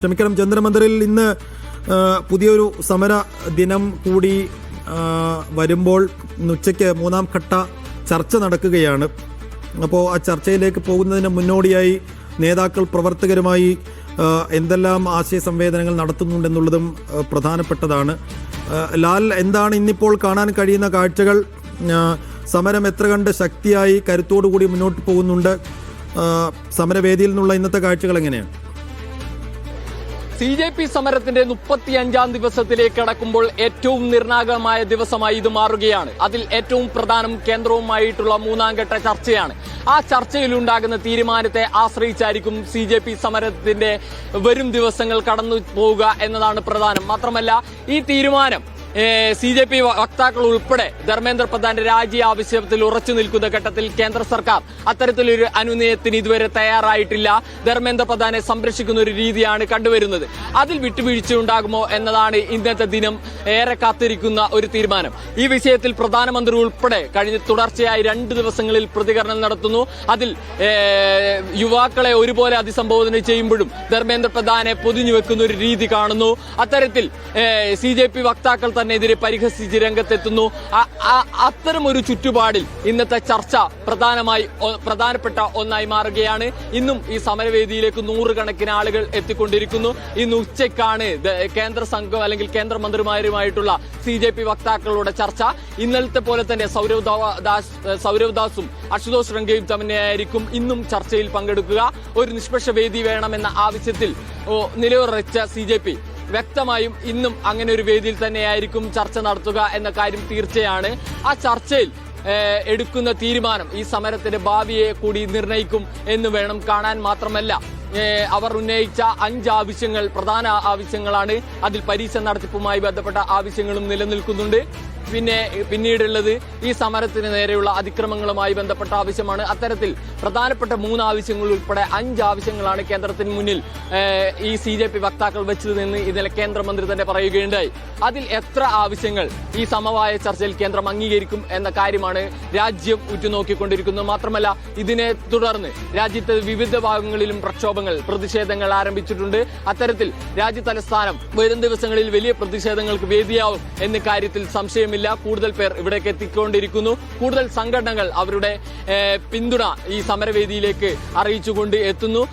ക്ഷമിക്കണം, ജന്തർമന്ദറിൽ ഇന്ന് പുതിയൊരു സമര ദിനം കൂടി വരുമ്പോൾ ഉച്ചയ്ക്ക് മൂന്നാം ഘട്ട ചർച്ച നടക്കുകയാണ്. അപ്പോൾ ആ ചർച്ചയിലേക്ക് പോകുന്നതിന് മുന്നോടിയായി നേതാക്കൾ പ്രവർത്തകരുമായി എന്തെല്ലാം ആശയ സംവേദനങ്ങൾ നടത്തുന്നുണ്ടെന്നുള്ളതും പ്രധാനപ്പെട്ടതാണ്. ലാൽ, എന്താണ് ഇന്നിപ്പോൾ കാണാൻ കഴിയുന്ന കാഴ്ചകൾ? സമരം എത്ര കണ്ട് ശക്തിയായി കരുത്തോടുകൂടി മുന്നോട്ട് പോകുന്നുണ്ട്? സമരവേദിയിൽ നിന്നുള്ള ഇന്നത്തെ കാഴ്ചകൾ എങ്ങനെയാണ്? CJP സമരത്തിന്റെ 35ാം ദിവസത്തിലേക്ക് കടക്കുമ്പോൾ ഏറ്റവും നിർണായകമായ ദിവസമായി ഇത് മാറുകയാണ്. അതിൽ ഏറ്റവും പ്രധാനം കേന്ദ്രവുമായിട്ടുള്ള മൂന്നാം ഘട്ട ചർച്ചയാണ്. ആ ചർച്ചയിലുണ്ടാകുന്ന തീരുമാനത്തെ ആശ്രയിച്ചായിരിക്കും CJP സമരത്തിന്റെ വരും ദിവസങ്ങൾ കടന്നു പോവുക എന്നതാണ് പ്രധാനം. മാത്രമല്ല, ഈ തീരുമാനം CJP വക്താക്കൾ ഉൾപ്പെടെ ധർമ്മേന്ദ്ര പ്രധാന്റെ രാജി ആവശ്യത്തിൽ ഉറച്ചു നിൽക്കുന്ന ഘട്ടത്തിൽ കേന്ദ്ര സർക്കാർ അത്തരത്തിലൊരു അനുനയത്തിന് ഇതുവരെ തയ്യാറായിട്ടില്ല. ധർമ്മേന്ദ്ര പ്രധാനെ സംരക്ഷിക്കുന്ന ഒരു രീതിയാണ് കണ്ടുവരുന്നത്. അതിൽ വിട്ടുവീഴ്ചയുണ്ടാകുമോ എന്നതാണ് ഇന്നത്തെ ദിനം ഏറെ കാത്തിരിക്കുന്ന ഒരു തീരുമാനം. ഈ വിഷയത്തിൽ പ്രധാനമന്ത്രി ഉൾപ്പെടെ കഴിഞ്ഞ തുടർച്ചയായി 2 ദിവസങ്ങളിൽ പ്രതികരണം നടത്തുന്നു. അതിൽ യുവാക്കളെ ഒരുപോലെ അഭിസംബോധന ചെയ്യുമ്പോഴും ധർമ്മേന്ദ്ര പ്രധാനെ പൊതിഞ്ഞു വെക്കുന്ന ഒരു രീതി കാണുന്നു. അത്തരത്തിൽ CJP വക്താക്കൾ തന്നെ എതിരെ പരിഹസിച്ച് രംഗത്തെത്തുന്നു. അത്തരം ഒരു ചുറ്റുപാടിൽ ഇന്നത്തെ ചർച്ച പ്രധാനപ്പെട്ട ഒന്നായി മാറുകയാണ്. ഇന്നും ഈ സമരവേദിയിലേക്ക് 100 കണക്കിന് ആളുകൾ എത്തിക്കൊണ്ടിരിക്കുന്നു. ഇന്ന് ഉച്ചയ്ക്കാണ് കേന്ദ്ര സംഘം അല്ലെങ്കിൽ കേന്ദ്രമന്ത്രിമാരുമായിട്ടുള്ള CJP വക്താക്കളുടെ ചർച്ച. ഇന്നലത്തെ പോലെ തന്നെ സൗരവ് ദാസും അശുതോഷ് റംഗയും തന്നെയായിരിക്കും ഇന്നും ചർച്ചയിൽ പങ്കെടുക്കുക. ഒരു നിഷ്പക്ഷ വേദി വേണമെന്ന ആവശ്യത്തിൽ നിലയുറച്ച CJP വ്യക്തമായും ഇന്നും അങ്ങനെ ഒരു വേദിയിൽ തന്നെയായിരിക്കും ചർച്ച നടത്തുക എന്ന കാര്യം തീർച്ചയാണ്. ആ ചർച്ചയിൽ എടുക്കുന്ന തീരുമാനം ഈ സമരത്തിന്റെ ഭാവിയെ കൂടി നിർണയിക്കും എന്ന് വേണം കാണാൻ. മാത്രമല്ല, അവർ ഉന്നയിച്ച 5 ആവശ്യങ്ങൾ പ്രധാന ആവശ്യങ്ങളാണ്. അതിൽ പരീക്ഷ നടത്തിപ്പുമായി ബന്ധപ്പെട്ട ആവശ്യങ്ങളും നിലനിൽക്കുന്നുണ്ട്. പിന്നീടുള്ളത് ഈ സമരത്തിന് നേരെയുള്ള അതിക്രമങ്ങളുമായി ബന്ധപ്പെട്ട ആവശ്യമാണ്. അത്തരത്തിൽ പ്രധാനപ്പെട്ട 3 ആവശ്യങ്ങൾ ഉൾപ്പെടെ 5 ആവശ്യങ്ങളാണ് കേന്ദ്രത്തിന് മുന്നിൽ ഈ CJP വക്താക്കൾ വെച്ചതെന്ന് ഇന്നലെ കേന്ദ്രമന്ത്രി തന്നെ പറയുകയുണ്ടായി. അതിൽ എത്ര ആവശ്യങ്ങൾ ഈ സമവായ ചർച്ചയിൽ കേന്ദ്രം അംഗീകരിക്കും എന്ന കാര്യമാണ് രാജ്യം ഉറ്റുനോക്കിക്കൊണ്ടിരിക്കുന്നത്. മാത്രമല്ല, ഇതിനെ തുടർന്ന് രാജ്യത്തെ വിവിധ ഭാഗങ്ങളിലും പ്രതിഷേധങ്ങൾ ആരംഭിച്ചിട്ടുണ്ട്. അത്തരത്തിൽ രാജ്യ തലസ്ഥാനം വരും ദിവസങ്ങളിൽ വലിയ പ്രതിഷേധങ്ങൾക്ക് വേദിയാവും എന്ന കാര്യത്തിൽ സംശയമില്ല. കൂടുതൽ പേർ ഇവിടേക്ക് എത്തിക്കൊണ്ടിരിക്കുന്നു. കൂടുതൽ സംഘടനകൾ അവരുടെ പിന്തുണ ഈ സമരവേദിയിലേക്ക് അറിയിച്ചുകൊണ്ട് എത്തുന്നു.